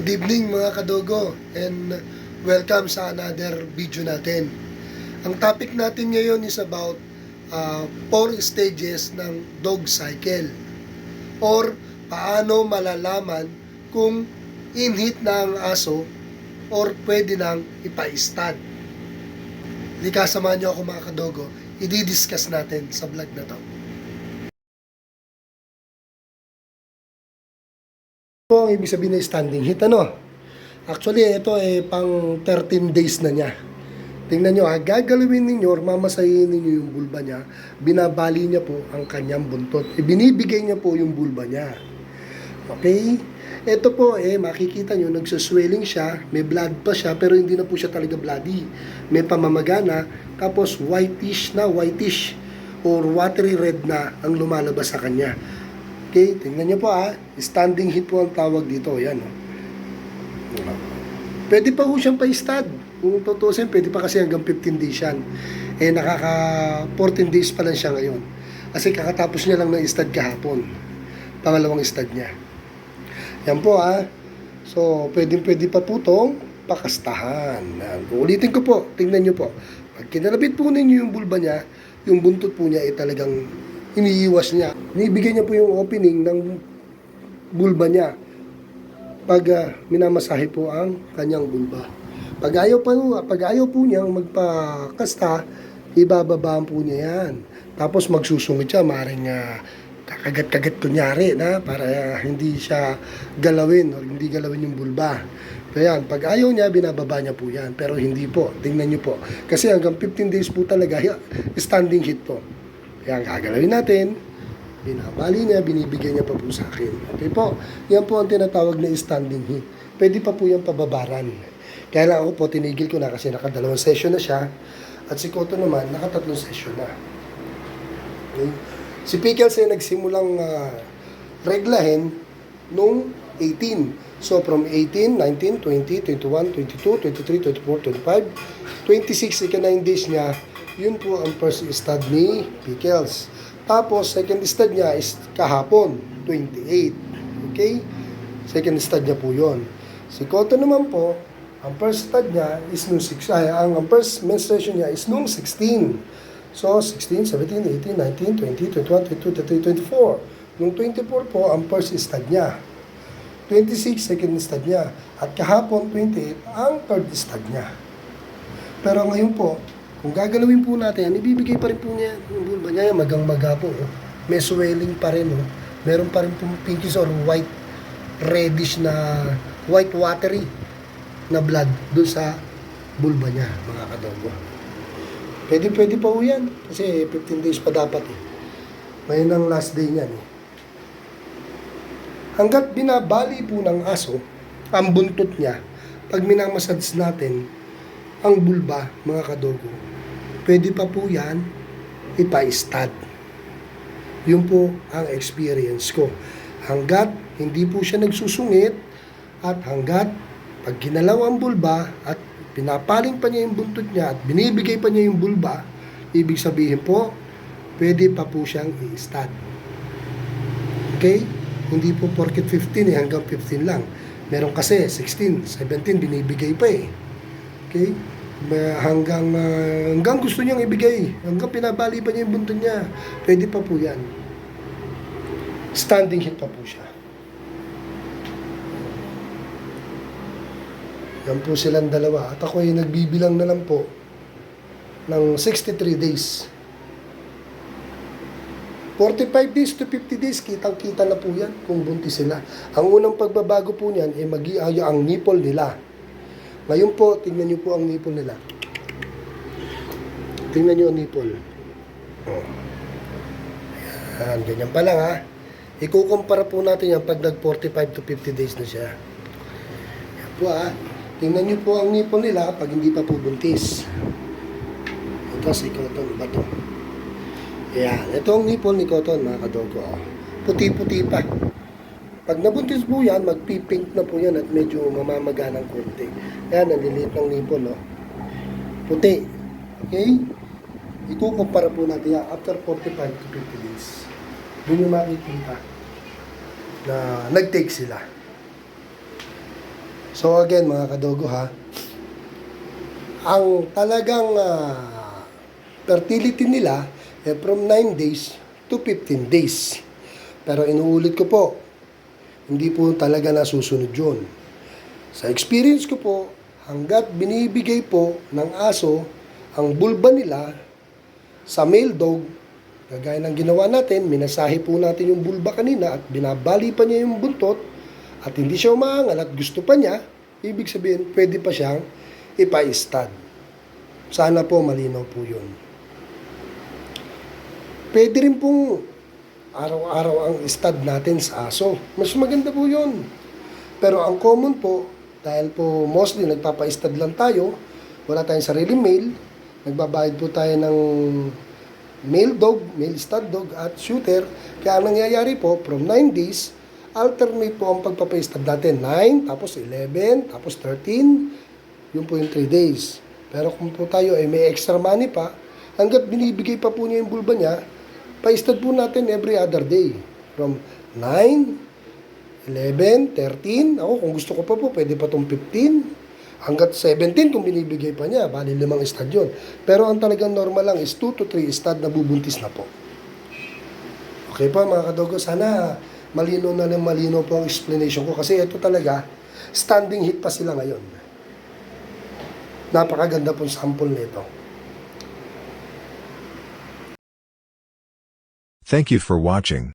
Good evening mga kadogo and welcome sa another video natin. Ang topic natin ngayon is about 4 stages ng dog cycle or paano malalaman kung in-hit na ang aso or pwede nang ipa-stud. Lika, samahan nyo ako mga kadogo, i-discuss natin sa vlog na to. Ito ang ibig sabihin ng standing hit, ano? Actually, ito pang 13 days na niya. Tingnan nyo, gagalawin ninyo or mamasahin ninyo yung bulba niya, binabali niya po ang kanyang buntot. Binibigay niya po yung bulba niya. Okay? Ito po, makikita nyo, nagsuswelling siya, may blood pa siya, pero hindi na po siya talaga bloody. May pamamagana, tapos whitish or watery red na ang lumalabas sa kanya. Okay, tingnan nyo po standing hit po ang tawag dito. Yan. Pwede pa po siyang pa-stud. Kung tutusin, pwede pa kasi hanggang 15 days yan. Nakaka 14 days pa lang siya ngayon. Kasi kakatapos niya lang ng stud kahapon. Pangalawang stud niya. Yan po So, pwede pa po itong pakastahan. Ulitin ko po, tingnan nyo po. Pag kinalabit po ninyo yung bulba niya, yung buntot po niya talagang iniiwas niya. Nibigay niya po yung opening ng bulba niya pag minamasahe po ang kanyang bulba. Pag ayaw po niyang magpakasta, ibababaan po niya yan. Tapos magsusungit siya, maaaring kakagat-kagat kunyari na para hindi siya galawin o hindi galawin yung bulba. Kaya pag ayaw niya, binababa niya po yan. Pero hindi po, tingnan niyo po. Kasi hanggang 15 days po talaga, standing hit po. Kaya gagalawin natin, binabali niya, binibigay niya pa po sa akin. Okay po, yan po ang tinatawag na standing hit. Pwede pa po yung pababaran. Kaya lang ako po, tinigil ko na kasi nakadalawang session na siya. At si Koto naman, nakatatlong session na. Okay. Si Pickles nagsimulang reglahin nung 18. So from 18, 19, 20, 21, 22, 23, 24, 25, 26, ika 9 days niya, yun po ang first stud ni Pickles. Tapos, second stud niya is kahapon, 28. Okay? Second stud niya po yun. Si Koto naman po, ang first stud niya is nung 6, ang first menstruation niya is nung 16. So, 16, 17, 18, 19, 20, 21, 22, 23, 24. Nung 24 po, ang first stud niya. 26, second stud niya. At kahapon, 28, ang third stud niya. Pero ngayon po, kung gagalawin po natin, ibibigay pa rin po niya yung bulba niya, magang-maga po. May swelling pa rin. Meron pa rin pong pinkish or white, reddish na, white watery na blood doon sa bulba niya, mga kadogo. Pwede pa po yan. Kasi 15 days pa dapat Ngayon ang last day niyan Hanggat binabali po ng aso, ang buntot niya, pag minamassage natin, ang bulba, mga kadogo, pwede pa po yan ipa-stud. Yun po ang experience ko. Hanggat hindi po siya nagsusungit at hanggat pag ginalaw ang bulba at pinapaling pa niya yung buntot niya at binibigay pa niya yung bulba, ibig sabihin po, pwede pa po siyang i-stud. Okay? Hindi po porket 15 hanggang 15 lang. Meron kasi 16, 17 binibigay pa Okay? Hanggang gusto niyang ibigay, hanggang pinabali pa niya yung buntot niya, pwede pa po yan. Standing hit pa po siya. Yan po silang dalawa. At ako ay nagbibilang na lang po ng 63 days. 45 days to 50 days, kitang-kita na po yan kung buntis sila. Ang unang pagbabago po niyan ay mag-iayo ang nipple nila. Ngayon po, tingnan niyo po ang nipple nila. Tingnan niyo ang nipple. Ayan, ganyan pa lang Ikukumpara po natin yan pag nag 45 to 50 days na siya. Ayan po Tingnan niyo po ang nipple nila pag hindi pa po buntis. Ito si Cotton ba ito? Ayan, ito ang nipple ni Cotton, mga kadogo. Puti-puti pa. Pag nabuntis po yan, magpipink na po yan at medyo mamamaga ng konti. Ayan, naliliit ng nipple, puti. Okay? Ikukumpara po natin yan after 45 to 50 days. Doon yung makikita na nag-take sila. So again mga kadogo ha, ang talagang fertility nila from 9 days to 15 days. Pero inuulit ko po, hindi po talaga nasusunod yun. Sa experience ko po, hanggat binibigay po ng aso ang bulba nila sa male dog, kagaya ng ginawa natin, minasahe po natin yung bulba kanina at binabali pa niya yung buntot at hindi siya umaangal at gusto pa niya, ibig sabihin, pwede pa siyang ipa-stud. Sana po malinaw po yun. Pwede rin pong araw-araw ang stud natin sa aso. Mas maganda po yun. Pero ang common po, dahil po mostly nagpapa-stud lang tayo, wala tayong sariling male, nagbabayad po tayo ng male dog, male stud dog at shooter. Kaya ang nangyayari po, from 9 days, alternate po ang pagpapa-stud natin. 9, tapos 11, tapos 13, yun po yung 3 days. Pero kung po tayo ay may extra money pa, hanggat binibigay pa po niya yung bulba niya, pa-stud po natin every other day. From 9, 11, 13, ako kung gusto ko pa po, pwede pa itong 15, hanggat 17 kung binibigay pa niya, bali 5 stud yun. Pero ang talagang normal lang is 2 to 3 stud na bubuntis na po. Okay po mga kadogo, sana malino na lang malino po ang explanation ko kasi ito talaga, standing heat pa sila ngayon. Napakaganda pong sample nito. Thank you for watching.